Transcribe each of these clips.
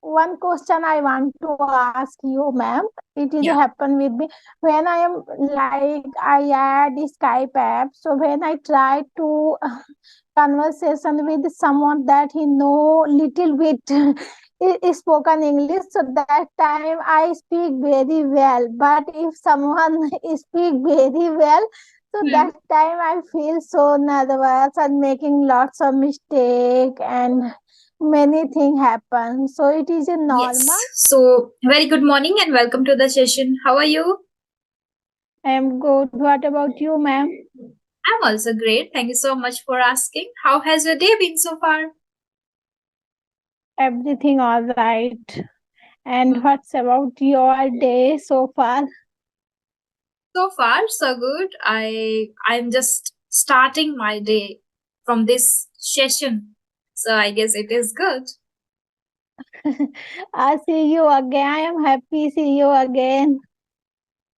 one question I want to ask you, ma'am. It is Yeah. happen with me when I am like I add Skype app. So when I try to conversation with someone that he know little bit spoken English, so that time I speak very well. But if someone speak very well, so Hmm. that time I feel so nervous and making lots of mistake and many things happen. So it is a Yes. normal. So, very good morning and welcome to the session. How are you? I am good. What about you, ma'am? I'm also great. Thank you so much for asking. How has your day been so far? Everything all right. And Mhm. what's about your day so far? So far, so good. I'm just starting my day from this session. So I guess it is good. I see you again. I am happy see you again.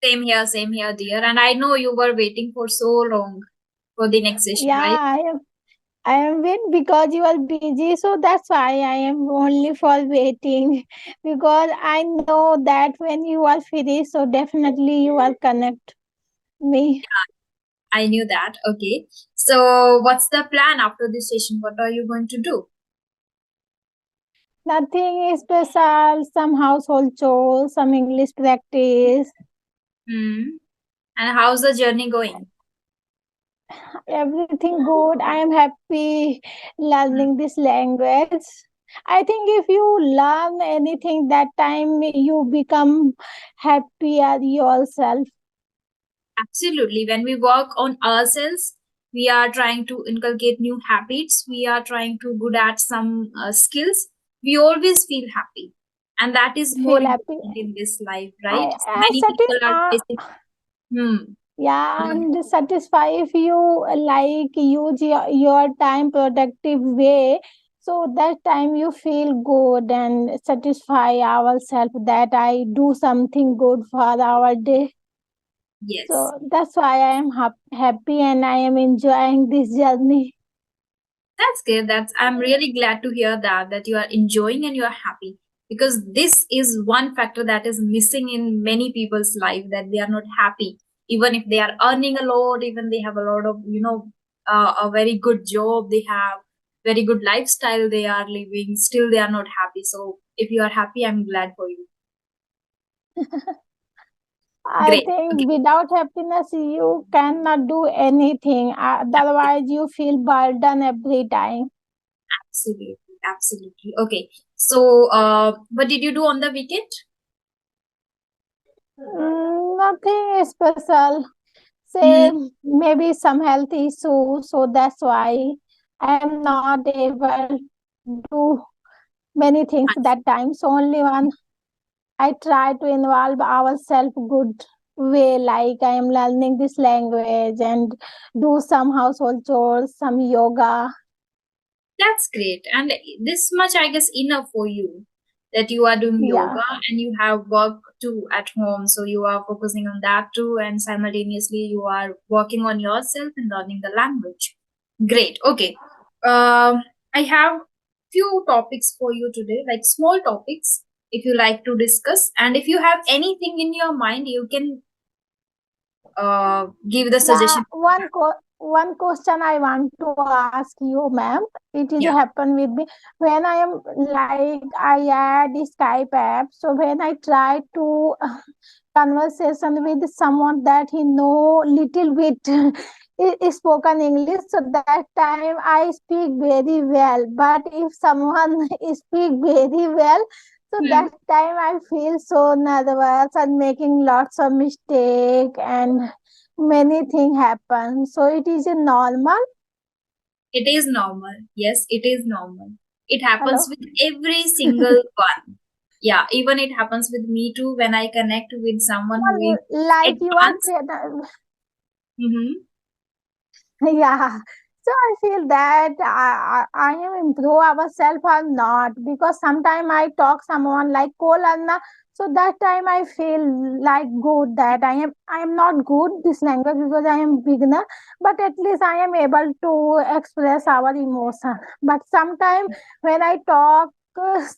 Same here, dear. And I know you were waiting for so long for the next session, Yeah, right? I am waiting because you are busy, so that's why I am only for waiting. Because I know that when you are free, so definitely you will connect me. I knew that. Okay. So, what's the plan after this session? What are you going to do? Nothing special, some household chores, some English practice, Hmm. And how's the journey going? everything good. I am happy learning this language. I think if you learn anything that time you become happier yourself. Absolutely. When we work on ourselves, we are trying to inculcate new habits. We are trying to good at some skills. We always feel happy, and that is more Feel happy. important in this life, right? I Many certain people are facing. Hmm. yeah, and satisfy if you like use your time productive way, so that time you feel good and satisfy ourselves that I do something good for our day. Yes, So that's why I am happy and I am enjoying this journey. that's good. That's I'm really glad to hear that you are enjoying and you are happy, because this is one factor that is missing in many people's life, that they are not happy even if they are earning a lot, even they have a lot of a very good job, they have very good lifestyle they are living, still they are not happy. So if you are happy, I'm glad for you. I Great. think Okay. without happiness you cannot do anything. Otherwise you feel burden every time. Absolutely, absolutely. Okay. So what did you do on the weekend? Nothing special. Hmm. Say maybe some health issue, so that's why I am not able to do many things that time. So only one I try to involve ourselves good way, like I am learning this language and do some household chores, some yoga. That's great. And this much, I guess, enough for you, that you are doing Yeah. yoga and you have work too at home. So you are focusing on that too. And simultaneously, you are working on yourself and learning the language. Great. Okay. I have few topics for you today, like small topics, if you like to discuss. And if you have anything in your mind, you can give the Yeah, suggestion. one question I want to ask you, ma'am. It is Yeah. happen with me when I am like I add Skype app. So when I try to conversation with someone that he know little bit spoken English, so that time I speak very well. But if someone speak very well, so Hmm. that time I feel so nervous and making lots of mistake and many things happen. So it is a normal. It is normal. Yes, it is normal. It happens Hello. with every single one. Yeah, even it happens with me too when I connect with someone who is Like you are advanced. Hmm. yeah. So I feel that I am improve ourselves or not, because sometimes I talk someone like Kolanna, so that time I feel like good that I am not good this language because I am beginner, but at least I am able to express our emotion. But sometimes when I talk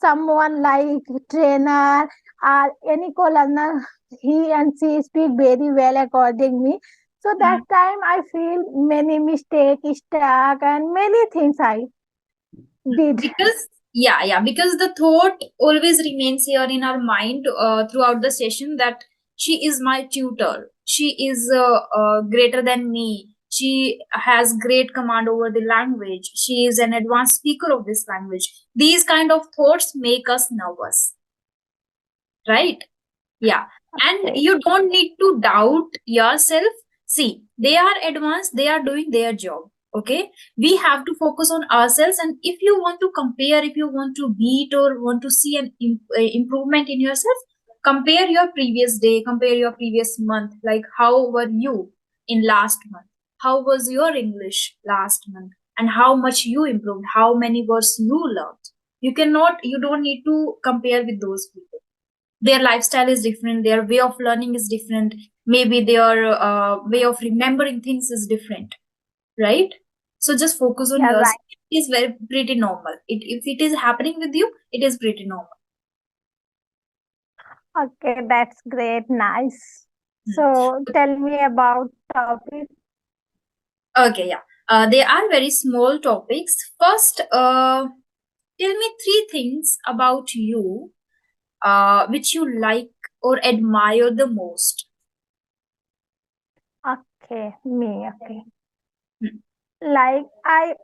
someone like trainer or any co-learner, he and she speak very well according me. So that time I feel many mistakes, stuck, and many things I did. Because the thought always remains here in our mind throughout the session that she is my tutor, she is greater than me, she has great command over the language, she is an advanced speaker of this language. These kind of thoughts make us nervous, right? Yeah. And Okay. you don't need to doubt yourself. See, they are advanced, they are doing their job. Okay. We have to focus on ourselves. And if you want to compare, if you want to beat or want to see an improvement in yourself, compare your previous day, compare your previous month. Like, how were you in last month? How was your English last month? And how much you improved? How many words you learned? You don't need to compare with those people. Their lifestyle is different, their way of learning is different, maybe their way of remembering things is different, right? So just focus on Yeah, yours. right. It is very pretty normal. If it is happening with you, it is pretty normal. Okay, that's great. Nice. Hmm. So tell me about topic. Okay, yeah. They are very small topics. First, tell me three things about you which you like or admire the most. Okay, me. Okay. Hmm. Like I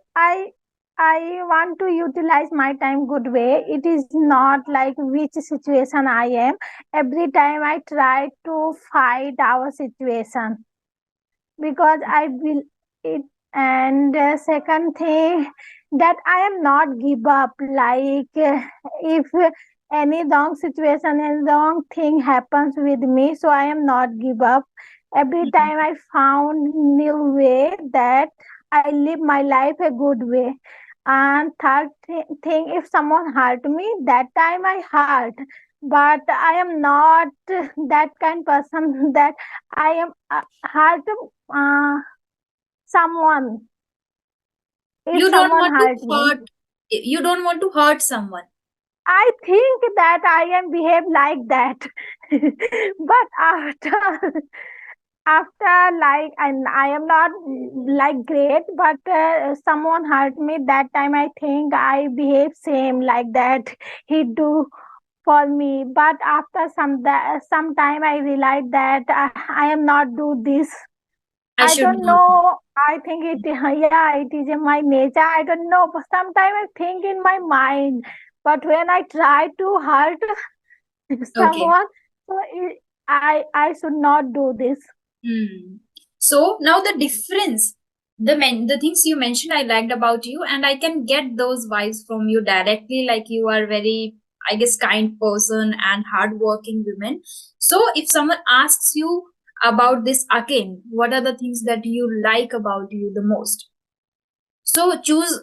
want to utilize my time good way. It is not like which situation I am. Every time I try to fight our situation because I will it. And second thing, that I am not give up. Like if any wrong situation and wrong thing happens with me, so I am not give up. Every time I found new way that I live my life a good way. And third thing, if someone hurt me, that time I hurt, but I am not that kind person that I am hurt uh, someone if You don't someone want to hurt me. hurt. You don't want to hurt someone. I think that I am behave like that. But after like I am not like great, but someone hurt me that time. I think I behave same like that. He do for me, but after some time I realized that I am not do this. I I should don't not. know. I think it, yeah, it is in my nature. I don't know. But sometimes I think in my mind. But when I try to hurt Okay. someone, so I should not do this. Hmm. So now the difference, the things you mentioned I liked about you, and I can get those vibes from you directly. Like you are very, I guess, kind person and hardworking woman. So if someone asks you about this again, what are the things that you like about you the most? So choose,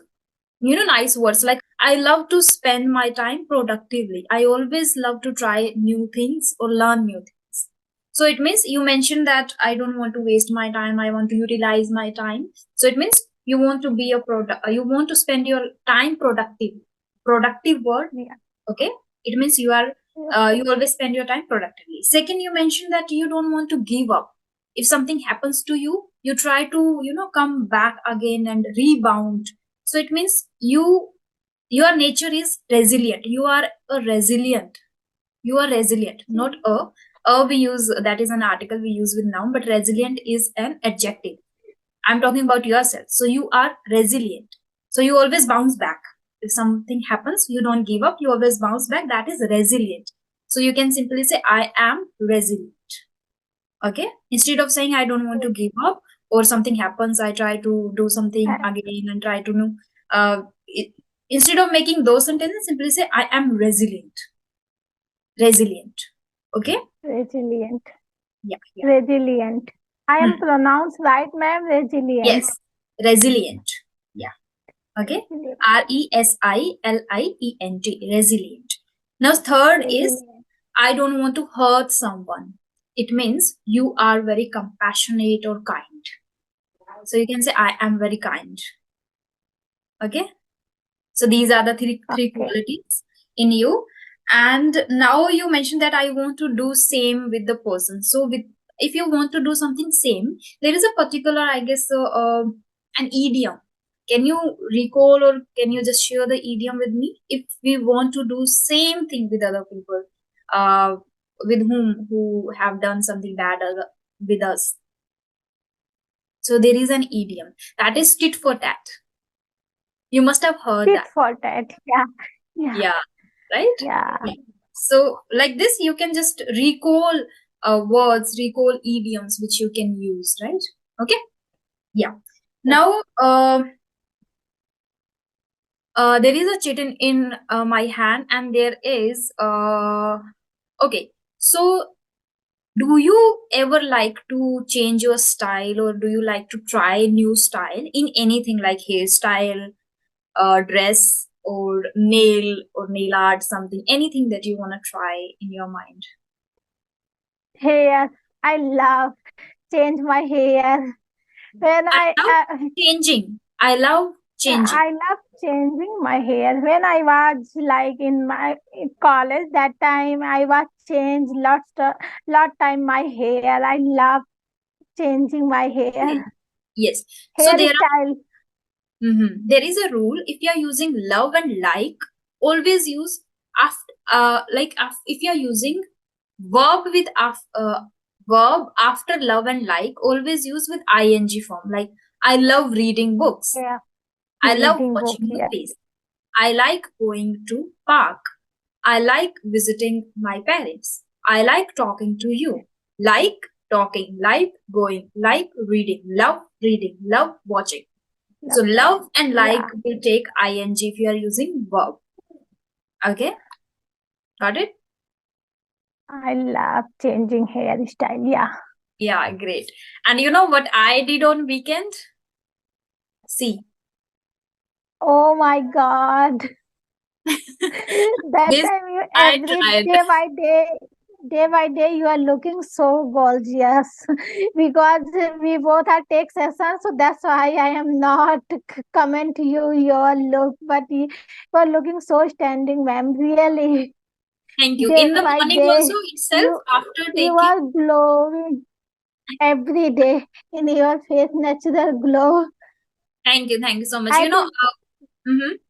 nice words like I love to spend my time productively. I always love to try new things or learn new things. So it means you mentioned that I don't want to waste my time, I want to utilize my time. So it means you want to be a product, you want to spend your time productive word. Yeah. Okay. It means you always spend your time productively. Second, you mentioned that you don't want to give up. If something happens to you, you try to come back again and rebound. So it means your nature is resilient. You are a resilient. You are resilient, not we use, that is an article we use with noun, but resilient is an adjective. I'm talking about yourself. So you are resilient. So you always bounce back. If something happens, you don't give up, you always bounce back. That is resilient. So you can simply say I am resilient. Okay, instead of saying I don't want to give up, or something happens, I try to do something again and try to know, uh, it, instead of making those sentences, simply say I am resilient. Okay. Resilient. Yeah. Resilient. I am Hmm. pronounced right, ma'am. Resilient. Yes, resilient. Yeah. Okay. Resilient. Resilient, resilient. Now third is Resilient. I don't want to hurt someone. It means you are very compassionate or kind. So you can say I am very kind. Okay. So these are the three Okay. qualities. in you. And now you mentioned that I want to do same with the person. So with, if you want to do something same, there is a particular, I guess, an idiom. Can you recall, or can you just share the idiom with me? If we want to do same thing with other people, with who have done something bad with us. So there is an idiom that is tit for tat. You must have heard Tit that. for tat. Yeah. Yeah. Yeah, right? Yeah. Yeah. So like this, you can just recall words, recall idioms which you can use, right? Okay. Yeah. Now, there is a chit in my hand, and there is okay. So, do you ever like to change your style, or do you like to try new style in anything like hairstyle, dress, or nail art, something, anything that you want to try in your mind? Hair. I love change my hair. When I love changing. I love changing. I love changing my hair. When I was like in college, that time I was change lot time my hair. I love changing my hair. Yes. So Hairstyle. there is a rule. If you are using love and like, always use after if you are using verb with verb after love and like, always use with ing form. Like, I love reading books. Yeah. I love Reading book. watching Yeah. movies. I like going to park. I like visiting my parents. I like talking to you. Like talking, like going, like reading, love watching. So love and like Yeah. will take ing if you are using verb. Okay? Got it? I love changing hairstyle. Yeah. Yeah, great. And you know what I did on weekend? See. Oh my God. That This time you I every tried. day by day you are looking so gorgeous because we both are take sessions, so that's why I am not comment you your look, but you are looking so standing, ma'am. Really, Thank you. day In the by morning also day itself, you after you taking, are glowing every day in your face, natural glow. thank you so much. I You know, think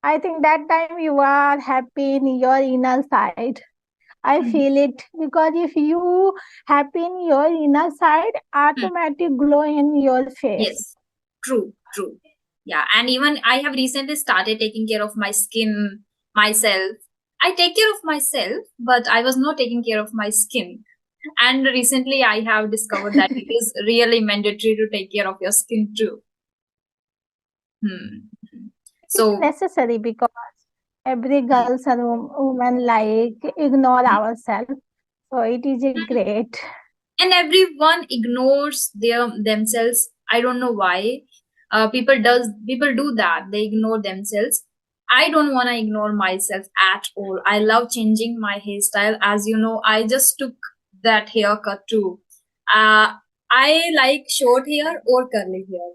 I think that time you are happy in your inner side. I feel it because if you happy in your inner side, automatic glow in your face. yes, true. Yeah, and even I have recently started taking care of my skin myself. I take care of myself, but I was not taking care of my skin. And recently I have discovered that it is really mandatory to take care of your skin too. It's So, necessary because every girls and woman like ignore ourselves. So it is a great. and everyone ignores themselves. I don't know why. People do that. They ignore themselves. I don't want to ignore myself at all. I love changing my hairstyle. As you know, I just took that haircut too. I like short hair or curly hair.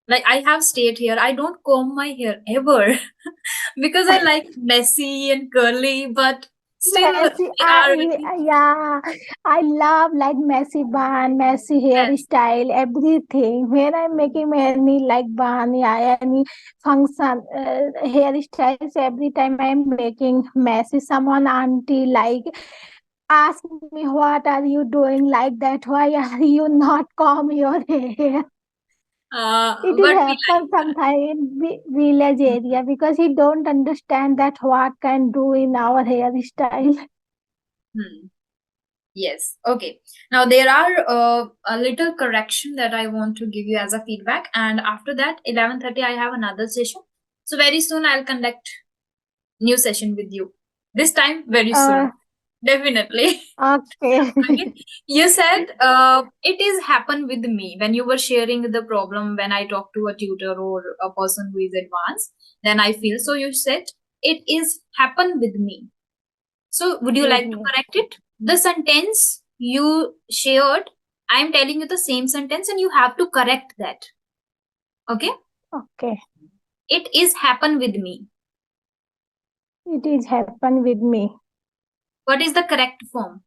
Like, I have straight hair. I don't comb my hair ever because I like messy and curly, but still Messy, they are yeah, I love like messy bun, messy yes. hairstyle, everything. When I'm making any like bun, yeah, any function, hairstyles, every time I'm making messy, someone auntie like ask me, what are you doing like that? Why are you not comb your hair? It is But we happen like that. sometimes in village area because he don't understand that what can do in our hairstyle. Hmm. Yes. Okay. Now there are a little correction that I want to give you as a feedback, and after that, 11:30, I have another session. So very soon I'll conduct new session with you. This time very Uh, soon. Definitely. okay. Okay. You said it is happen with me when you were sharing the problem when I talk to a tutor or a person who is advanced. Then I feel so. You said it is happen with me. So would you With like to me. correct it? The sentence you shared, I am telling you the same sentence and you have to correct that. Okay? Okay. It is happen with me. It is happen with me. What is the correct form?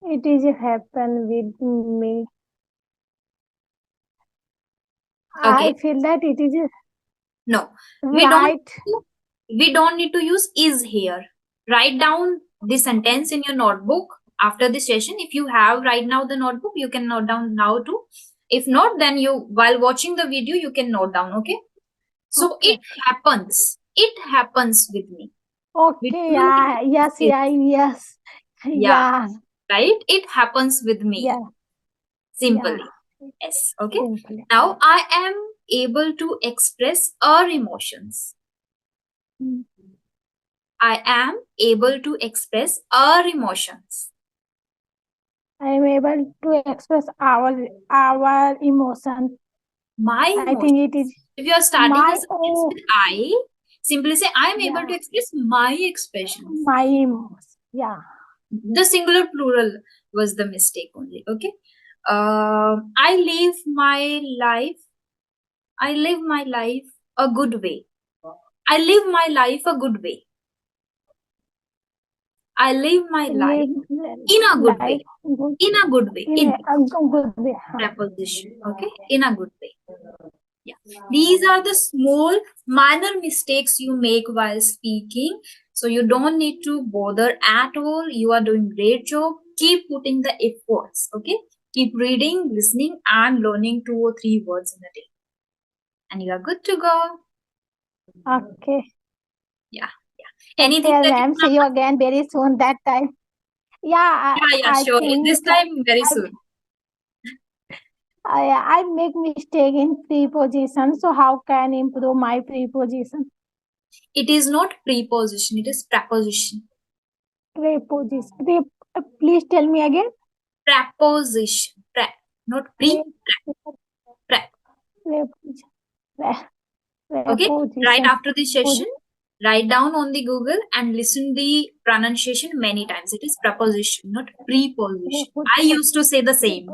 It is happen with me. Okay. I feel that it is No. right. We don't need to use is here. Write down the sentence in your notebook after the session. If you have right now the notebook, you can note down now too. If not, then you, while watching the video, you can note down. Okay. So Okay. it happens. It happens with me. Okay. Yeah. Yes. Yeah. Yes. Yeah. Right? It happens with me. Yeah. Simply. Yeah. Yes. Okay. Simply. Now I am able to express our emotions. I am able to express our emotions. I am able to express our emotion. My I emotions. think it is. If you are starting my a sentence with I, simply say I am able to express my expressions. My emotions. Yeah. The singular plural was the mistake only. Okay. I live my life. I live my life a good way. I live my life a good way. I live my life in a good way. In a good way. In a good way. Preposition. Okay. In a good way. Yeah. These are the small minor mistakes you make while speaking. So you don't need to bother at all. You are doing great job. Keep putting the efforts. Okay. Keep reading, listening, and learning 2 or 3 words in a day. And you are good to go. Okay. Yeah. Anything Okay, that ma'am. See you again very soon that time. Yeah. Yeah, sure. This time very soon. I make mistake in preposition. So how can I improve my preposition? It is not preposition. It is preposition. Preposition. Please tell me again. Preposition. Not pre. Okay. Right after the session, write down on the Google and listen the pronunciation many times. It is preposition, not preposition. I used to say the same.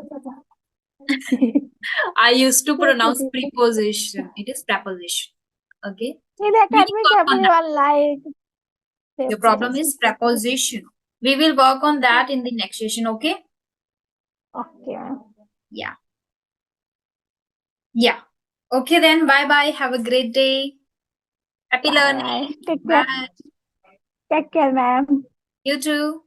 I used to pronounce preposition. It is preposition. Okay. In academic, everyone like. Your problem is preposition. We will work on that in the next session. Okay. Okay. Yeah. Yeah. Okay then. Bye bye. Have a great day. Happy learning. Take care. Take care, ma'am. You too.